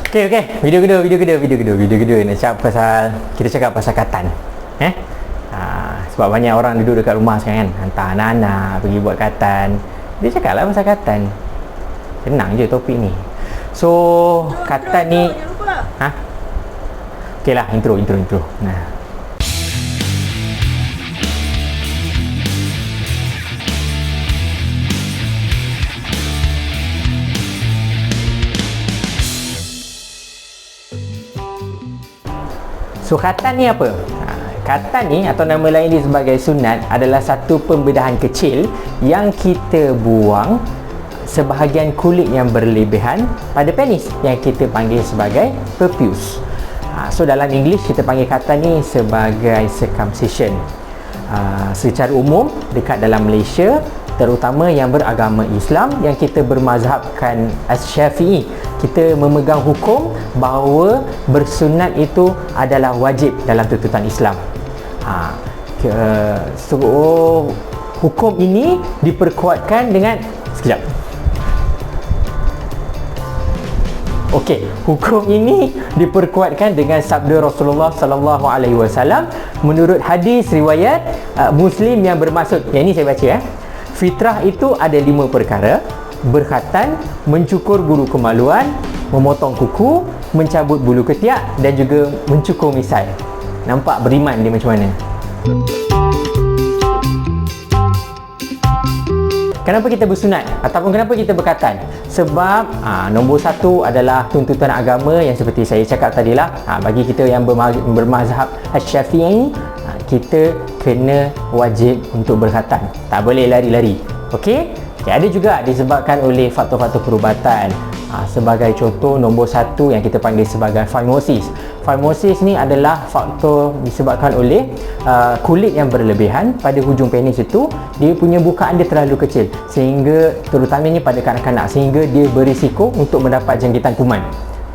Okey. Video kedua nak cakap pasal katan. Sebab banyak orang duduk dekat rumah sekarang kan, hantar anak-anak pergi buat katan. Dia cakaplah pasal katan. Senang je topik ni. So, katan ni okeylah, intro. Nah. So, katan ni apa? Katan ni atau nama lain dia sebagai sunat adalah satu pembedahan kecil yang kita buang sebahagian kulit yang berlebihan pada penis yang kita panggil sebagai prepuce. So, dalam English kita panggil katan ni sebagai circumcision. Secara umum dekat dalam Malaysia, terutama yang beragama Islam, yang kita bermazhabkan Asy-Syafi'i, kita memegang hukum bahawa bersunat itu adalah wajib dalam tuntutan Islam. Hukum ini diperkuatkan dengan hukum ini diperkuatkan dengan sabda Rasulullah sallallahu alaihi wasallam menurut hadis riwayat Muslim yang bermaksud, yang ini saya baca fitrah itu ada 5 perkara: berkhatan, mencukur bulu kemaluan, memotong kuku, mencabut bulu ketiak dan juga mencukur misai. Nampak beriman dia macam mana? Kenapa kita bersunat ataupun kenapa kita berkhatan? Sebab nombor 1 adalah tuntutan agama yang seperti saya cakap tadilah. Bagi kita yang bermazhab Asy-Syafi'i, kita kena wajib untuk berkhatan. Tak boleh lari-lari. Okey? Ada juga disebabkan oleh faktor-faktor perubatan. Sebagai contoh, nombor 1 yang kita panggil sebagai phimosis. Phimosis ni adalah faktor disebabkan oleh kulit yang berlebihan pada hujung penis itu. Dia punya bukaan dia terlalu kecil sehingga, terutamanya pada kanak-kanak, sehingga dia berisiko untuk mendapat jangkitan kuman.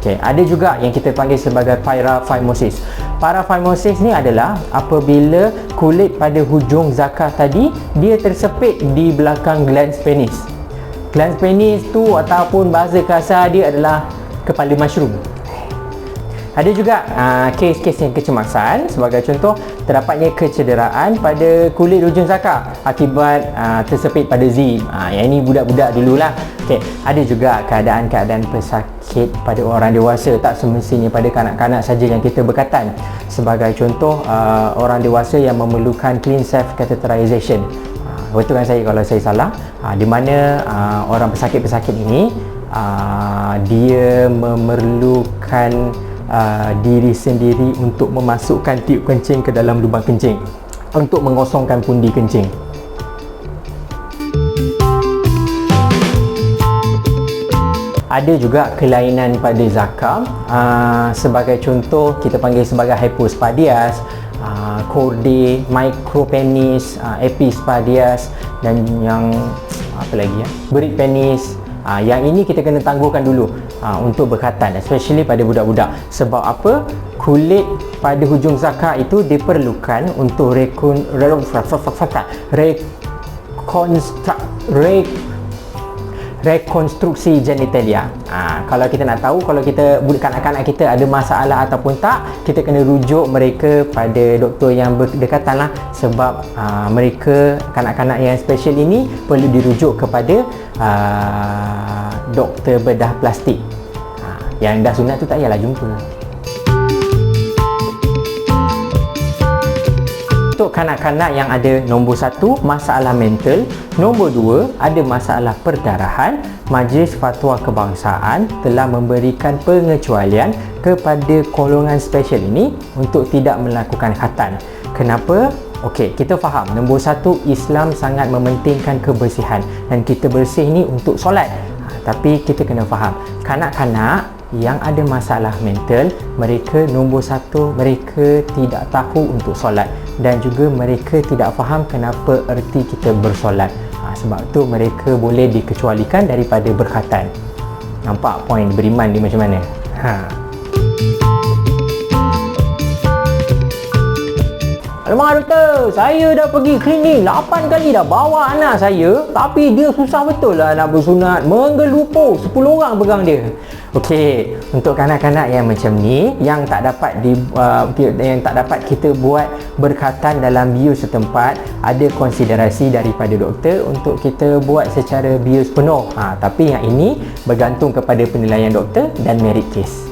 Ada juga yang kita panggil sebagai paraphimosis. Paraphimosis ni adalah apabila kulit pada hujung zakar tadi dia tersepit di belakang glans penis. Glans penis tu ataupun bahasa kasar dia adalah kepala mushroom. Ada juga kes-kes yang kecemasan. Sebagai contoh, terdapatnya kecederaan pada kulit hujung zakar akibat tersepit pada zip. Yang ini budak-budak dululah. Ada juga keadaan-keadaan pesakit pada orang dewasa. Tak semestinya pada kanak-kanak saja yang kita berkhatan. Sebagai contoh, orang dewasa yang memerlukan clean self catheterization. Betulkan saya kalau saya salah. Di mana orang pesakit-pesakit ini dia memerlukan diri sendiri untuk memasukkan tiup kencing ke dalam lubang kencing untuk mengosongkan pundi kencing. Ada juga kelainan pada zakar. Sebagai contoh, kita panggil sebagai hypospadias, chordae, micropenis, epispadias dan yang apa lagi berit penis. Yang ini kita kena tangguhkan dulu untuk berkhatan, especially pada budak-budak. Sebab apa? Kulit pada hujung zakar itu diperlukan untuk rekonstruksi genitalia. Kalau kita nak tahu kalau kita kanak-kanak kita ada masalah ataupun tak, kita kena rujuk mereka pada doktor yang berdekatan lah. Sebab mereka, kanak-kanak yang special ini perlu dirujuk kepada doktor bedah plastik. Yang dah sunat tu tak payahlah jumpa. Untuk kanak-kanak yang ada nombor 1 masalah mental, nombor 2 ada masalah perdarahan, Majlis Fatwa Kebangsaan telah memberikan pengecualian kepada golongan special ini untuk tidak melakukan khatan. Kenapa? Kita faham nombor 1, Islam sangat mementingkan kebersihan dan kita bersih ni untuk solat. Tapi kita kena faham, kanak-kanak yang ada masalah mental, mereka nombor 1, mereka tidak tahu untuk solat dan juga mereka tidak faham kenapa erti kita bersolat. Sebab tu mereka boleh dikecualikan daripada berkhatan. Nampak poin beriman dia macam mana? Alamak doktor, saya dah pergi klinik 8 kali dah bawa anak saya, tapi dia susah betul lah nak bersunat, menggelupur, 10 orang pegang dia. Okey, untuk kanak-kanak yang macam ni, yang tak dapat kita buat berkatan dalam bius setempat, ada konsiderasi daripada doktor untuk kita buat secara bius penuh. Tapi yang ini bergantung kepada penilaian doktor dan merit case.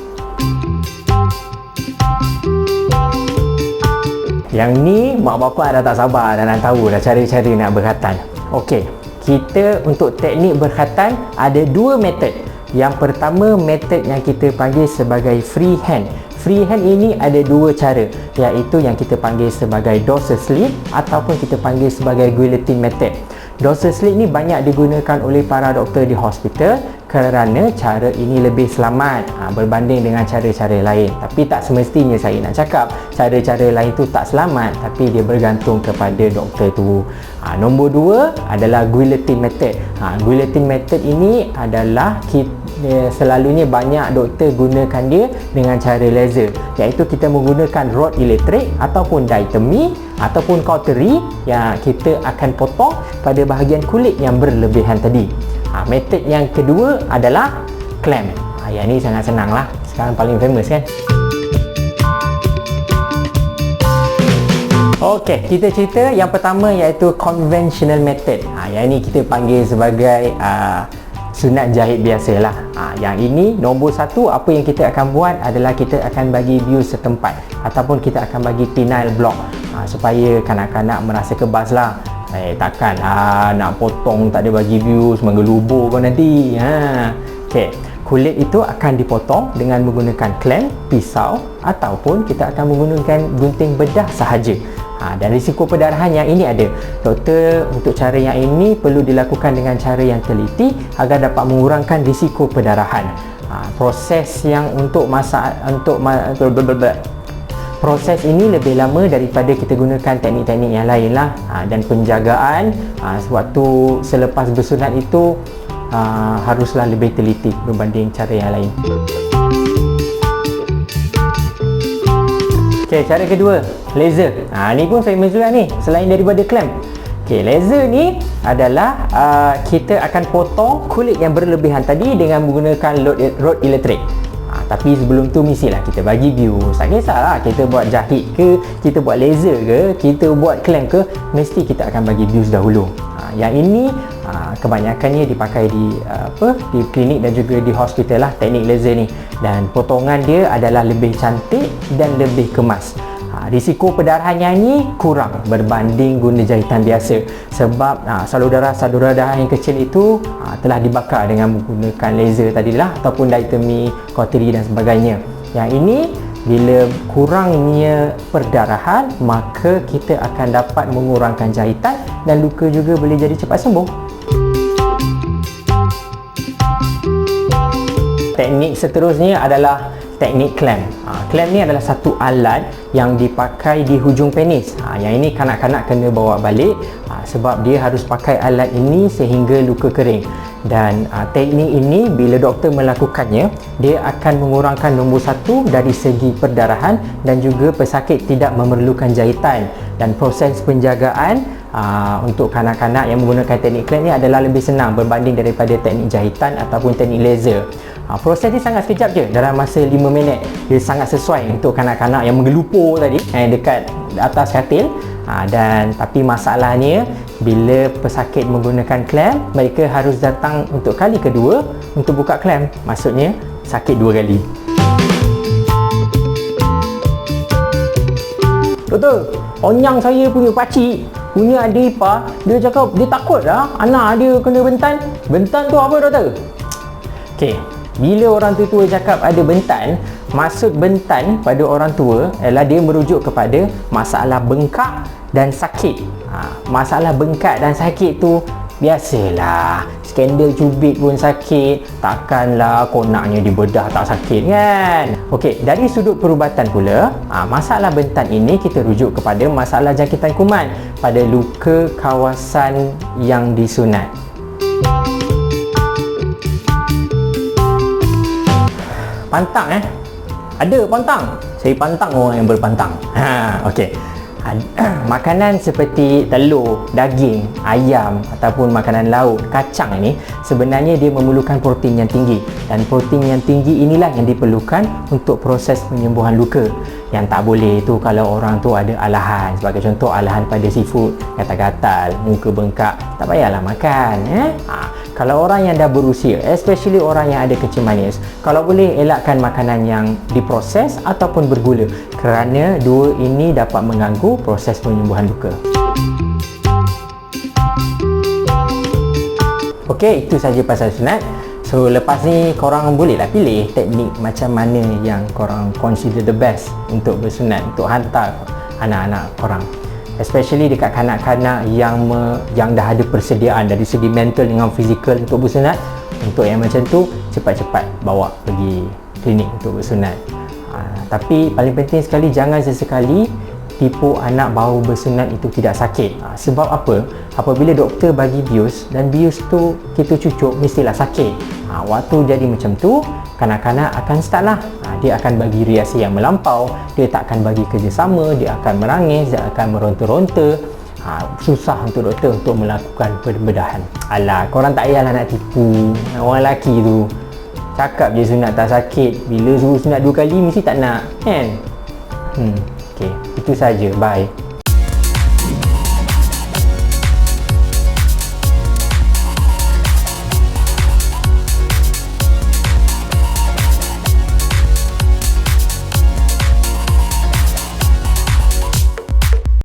Yang ni mak bapak dah tak sabar dah nak tahu dah cara-cara nak berkhatan. Okey, kita untuk teknik berkhatan ada dua metod. Yang pertama, metod yang kita panggil sebagai freehand. Freehand ini ada dua cara, iaitu yang kita panggil sebagai dorsal slit ataupun kita panggil sebagai guillotine method. Dorsal slit ni banyak digunakan oleh para doktor di hospital kerana cara ini lebih selamat berbanding dengan cara-cara lain. Tapi tak semestinya saya nak cakap cara-cara lain tu tak selamat, tapi dia bergantung kepada doktor tu. Nombor dua adalah guillotine method. Guillotine method ini adalah selalunya banyak doktor gunakan dia dengan cara laser, iaitu kita menggunakan rod elektrik ataupun diatomy ataupun cautery yang kita akan potong pada bahagian kulit yang berlebihan tadi. Metod yang kedua adalah clamp. Yang ni sangat senang lah, sekarang paling famous kan. Okey, kita cerita yang pertama iaitu conventional method. Yang ni kita panggil sebagai sunat jahit biasalah. Yang ini nombor satu, apa yang kita akan buat adalah kita akan bagi bius setempat ataupun kita akan bagi penile block supaya kanak-kanak merasa kebas lah. Takkan nak potong tak ada bagi bius, menggelubur kau nanti. Okey, kulit itu akan dipotong dengan menggunakan clamp, pisau ataupun kita akan menggunakan gunting bedah sahaja. Dan risiko perdarahan yang ini ada. Doktor untuk cara yang ini perlu dilakukan dengan cara yang teliti agar dapat mengurangkan risiko perdarahan. Proses yang proses ini lebih lama daripada kita gunakan teknik-teknik yang lain lah. Dan penjagaan waktu selepas bersunat itu haruslah lebih teliti berbanding cara yang lain. Okay, cara kedua, laser. Ni pun famous juga ni, selain daripada clamp. Okay, laser ni adalah kita akan potong kulit yang berlebihan tadi dengan menggunakan rod elektrik. Tapi sebelum tu mestilah kita bagi bius. Tak kisahlah kita buat jahit ke, kita buat laser ke, kita buat clamp ke, mesti kita akan bagi bius dahulu. Yang ini kebanyakannya dipakai di klinik dan juga di hospital lah, teknik laser ni. Dan potongan dia adalah lebih cantik dan lebih kemas. Risiko perdarahannya ni kurang berbanding guna jahitan biasa, sebab saluran darah yang kecil itu telah dibakar dengan menggunakan laser tadilah ataupun diatomy, cautery dan sebagainya. Yang ini bila kurangnya perdarahan, maka kita akan dapat mengurangkan jahitan dan luka juga boleh jadi cepat sembuh. Teknik seterusnya adalah teknik clamp. Clamp ni adalah satu alat yang dipakai di hujung penis. Yang ini kanak-kanak kena bawa balik sebab dia harus pakai alat ini sehingga luka kering. Dan teknik ini bila doktor melakukannya, dia akan mengurangkan nombor satu dari segi perdarahan dan juga pesakit tidak memerlukan jahitan. Dan proses penjagaan untuk kanak-kanak yang menggunakan teknik clamp ni adalah lebih senang berbanding daripada teknik jahitan ataupun teknik laser. Proses ni sangat sekejap je, dalam masa 5 minit. Dia sangat sesuai untuk kanak-kanak yang menggelupur tadi dekat atas katil. Tapi masalahnya bila pesakit menggunakan clamp, mereka harus datang untuk kali kedua untuk buka clamp. Maksudnya sakit 2 kali. Doktor, onyang saya punya pakcik, punya adik ipar, dia cakap dia takut lah anak dia kena bentan. Bentan tu apa doktor? Okey, bila orang tua cakap ada bentan, maksud bentan pada orang tua adalah dia merujuk kepada masalah bengkak dan sakit. Masalah bengkak dan sakit tu biasalah, skandal cubit pun sakit, takkanlah konaknya dibedah tak sakit kan. Okey, dari sudut perubatan pula, masalah bentan ini kita rujuk kepada masalah jangkitan kuman pada luka kawasan yang disunat. Pantang Ada pantang. Saya pantang orang yang berpantang. Okey. Makanan seperti telur, daging, ayam ataupun makanan laut, kacang ni sebenarnya dia memerlukan protein yang tinggi, dan protein yang tinggi inilah yang diperlukan untuk proses penyembuhan luka. Yang tak boleh tu kalau orang tu ada alahan, sebagai contoh alahan pada seafood, gatal-gatal, muka bengkak, tak payahlah makan. Kalau orang yang dah berusia, especially orang yang ada kencing manis, kalau boleh elakkan makanan yang diproses ataupun bergula, kerana dua ini dapat mengganggu proses penyembuhan luka. Okey, itu saja pasal sunat. So lepas ni korang bolehlah pilih teknik macam mana yang korang consider the best untuk bersunat, untuk hantar anak-anak korang, especially dekat kanak-kanak yang dah ada persediaan dari segi mental dengan fizikal untuk bersunat. Untuk yang macam tu, cepat-cepat bawa pergi klinik untuk bersunat. Tapi paling penting sekali, jangan sesekali tipu anak baru bersunat itu tidak sakit. Sebab apa? Apabila doktor bagi bius dan bius tu kita cucuk, mestilah sakit. Waktu jadi macam tu, kanak-kanak akan start lah. Dia akan bagi reaksi yang melampau, dia tak akan bagi kerjasama, dia akan merangis, dia akan meronta-ronta. Susah untuk doktor untuk melakukan pembedahan. Alah, korang tak payahlah nak tipu orang lelaki tu. Cakap je sunat tak sakit, bila suruh sunat 2 kali mesti tak nak, kan? Okey, itu saja. Bye.